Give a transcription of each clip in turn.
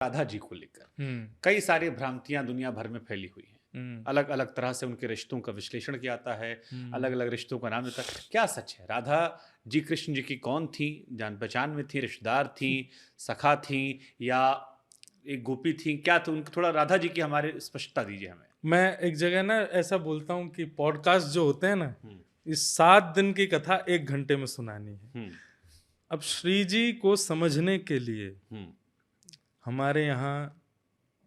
राधा जी को लेकर कई सारी भ्रांतियां दुनिया भर में फैली हुई हैं। अलग अलग तरह से उनके रिश्तों का विश्लेषण किया जाता है, अलग अलग रिश्तों का नाम देता है। क्या सच है? राधा जी कृष्ण जी की कौन थी? जान पहचान में थी, रिश्तेदार थी, सखा थी, या एक गोपी थी? क्या तो उनका थोड़ा राधा जी की हमारे स्पष्टता दीजिए हमें। मैं एक जगह ना ऐसा बोलता हूँ कि पॉडकास्ट जो होते हैं ना, इस 7 दिन की कथा 1 घंटे में सुनानी है। अब श्री जी को समझने के लिए हमारे यहाँ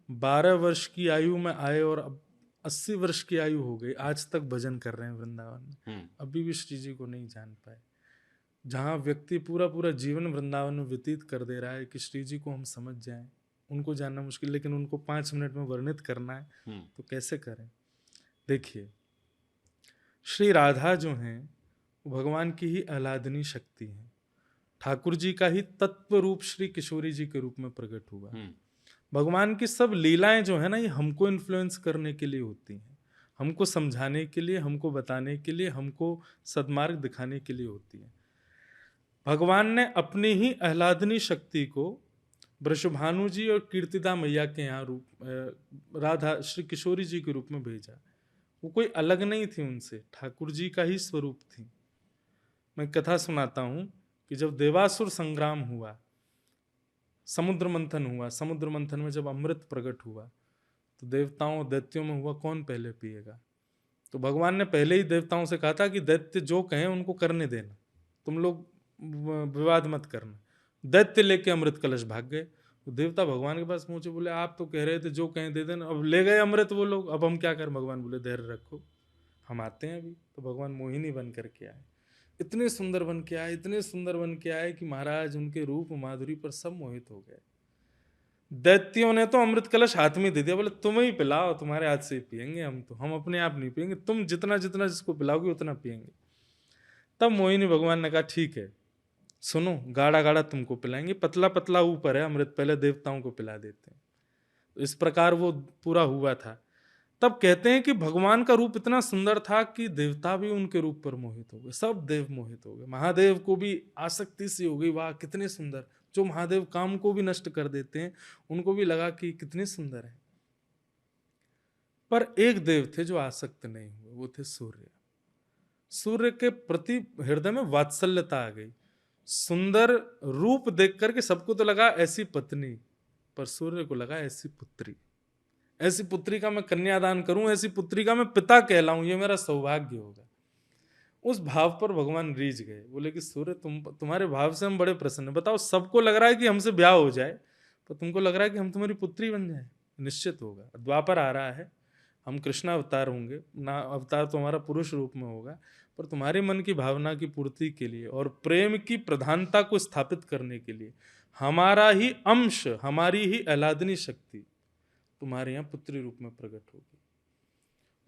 12 वर्ष की आयु में आए और अब 80 वर्ष की आयु हो गई, आज तक भजन कर रहे हैं वृंदावन में। अभी भी श्री जी को नहीं जान पाए। जहाँ व्यक्ति पूरा पूरा जीवन वृंदावन में व्यतीत कर दे रहा है कि श्री जी को हम समझ जाएं, उनको जानना मुश्किल, लेकिन उनको 5 मिनट में वर्णित करना है तो कैसे करें। देखिए, श्री राधा जो हैं वो भगवान की ही आह्लादनी शक्ति है। ठाकुर जी का ही तत्व रूप श्री किशोरी जी के रूप में प्रकट हुआ। भगवान की सब लीलाएं जो है ना, ये हमको इन्फ्लुएंस करने के लिए होती हैं, हमको समझाने के लिए, हमको बताने के लिए, हमको सद्मार्ग दिखाने के लिए होती है। भगवान ने अपनी ही आह्लादनी शक्ति को वृषभानु जी और कीर्तिदा मैया के यहाँ रूप राधा श्री किशोरी जी के रूप में भेजा। वो कोई अलग नहीं थी उनसे, ठाकुर जी का ही स्वरूप थी। मैं कथा सुनाता हूँ कि जब देवासुर संग्राम हुआ, समुद्र मंथन हुआ, समुद्र मंथन में जब अमृत प्रकट हुआ तो देवताओं दैत्यों में हुआ कौन पहले पिएगा। तो भगवान ने पहले ही देवताओं से कहा था कि दैत्य जो कहें उनको करने देना, तुम लोग विवाद मत करना। दैत्य लेके अमृत कलश भाग गए। तो देवता भगवान के पास पहुंचे, बोले आप तो कह रहे थे जो कहें दे देना, अब ले गए अमृत वो लोग, अब हम क्या करें। भगवान बोले धैर्य रखो, हम आते हैं अभी। तो भगवान मोहिनी बन करके आए, इतने सुंदर बन के आए, इतने सुंदर बन के आए कि महाराज उनके रूप माधुरी पर सब मोहित हो गए। दैत्यों ने तो अमृत कलश हाथ में दे दिया, बोले तुम ही पिलाओ, तुम्हारे हाथ से ही पियेंगे हम, तो हम अपने आप नहीं पियेंगे, तुम जितना जितना जिसको पिलाओगे उतना पियेंगे। तब मोहिनी भगवान ने कहा ठीक है, सुनो, गाढ़ा गाढ़ा तुमको पिलाएंगे, पतला पतला ऊपर है अमृत, पहले देवताओं को पिला देते हैं। तो इस प्रकार वो पूरा हुआ था। तब कहते हैं कि भगवान का रूप इतना सुंदर था कि देवता भी उनके रूप पर मोहित हो गए, सब देव मोहित हो गए। महादेव को भी आसक्ति सी हो गई, वाह कितने सुंदर। जो महादेव काम को भी नष्ट कर देते हैं, उनको भी लगा कि कितने सुंदर है। पर एक देव थे जो आसक्त नहीं हुए, वो थे सूर्य। सूर्य के प्रति हृदय में वात्सल्यता आ गई। सुंदर रूप देख करके सबको तो लगा ऐसी पत्नी, पर सूर्य को लगा ऐसी पुत्री, ऐसी पुत्री का मैं कन्यादान करूं, ऐसी पुत्री का मैं पिता कहलाऊं, ये मेरा सौभाग्य होगा। उस भाव पर भगवान रीझ गए, बोले कि सूर्य तुम्हारे भाव से हम बड़े प्रसन्न हैं। बताओ, सबको लग रहा है कि हमसे ब्याह हो जाए, तो तुमको लग रहा है कि हम तुम्हारी पुत्री बन जाए। निश्चित होगा, द्वापर आ रहा है, हम कृष्ण अवतार होंगे ना, अवतार तो हमारा पुरुष रूप में होगा, पर तुम्हारे मन की भावना की पूर्ति के लिए और प्रेम की प्रधानता को स्थापित करने के लिए हमारा ही अंश, हमारी ही आह्लादनी शक्ति तुम्हारे यहाँ पुत्री रूप में प्रकट होगी।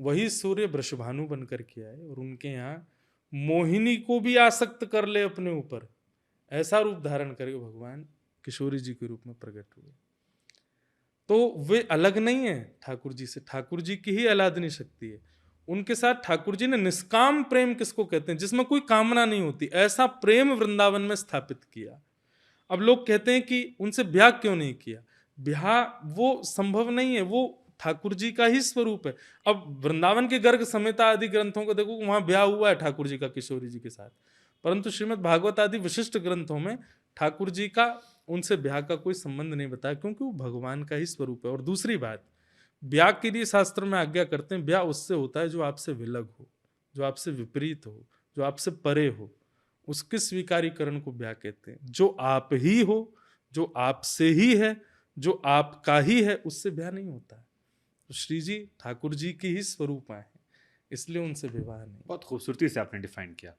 वही सूर्य वृषभानु बनकर के आए और उनके यहाँ मोहिनी को भी आसक्त कर ले अपने ऊपर, ऐसा रूप धारण करके भगवान किशोरी जी के रूप में प्रकट हुए। तो वे अलग नहीं है ठाकुर जी से, ठाकुर जी की ही आह्लादनी शक्ति है। उनके साथ ठाकुर जी ने निष्काम प्रेम किसको कहते हैं, जिसमें कोई कामना नहीं होती, ऐसा प्रेम वृंदावन में स्थापित किया। अब लोग कहते हैं कि उनसे ब्याह क्यों नहीं किया। ब्याह वो संभव नहीं है, वो ठाकुर जी का ही स्वरूप है। अब वृंदावन के गर्ग संहिता आदि ग्रंथों को देखो, वहां ब्याह हुआ है ठाकुर जी का किशोरी जी के साथ, परंतु श्रीमद् भागवत आदि विशिष्ट ग्रंथों में ठाकुर जी का उनसे ब्याह का कोई संबंध नहीं बताया, क्योंकि वो भगवान का ही स्वरूप है। और दूसरी बात, ब्याह के लिए शास्त्र में आज्ञा करते हैं, ब्याह उससे होता है जो आपसे विलग हो, जो आपसे विपरीत हो, जो आपसे परे हो, उसके स्वीकारीकरण को ब्याह कहते हैं। जो आप ही हो, जो आपसे ही है, जो आपका ही है, उससे ब्याह नहीं होता है। तो श्री जी ठाकुर जी की ही स्वरूप हैं, इसलिए उनसे विवाह नहीं। बहुत खूबसूरती से आपने डिफाइन किया।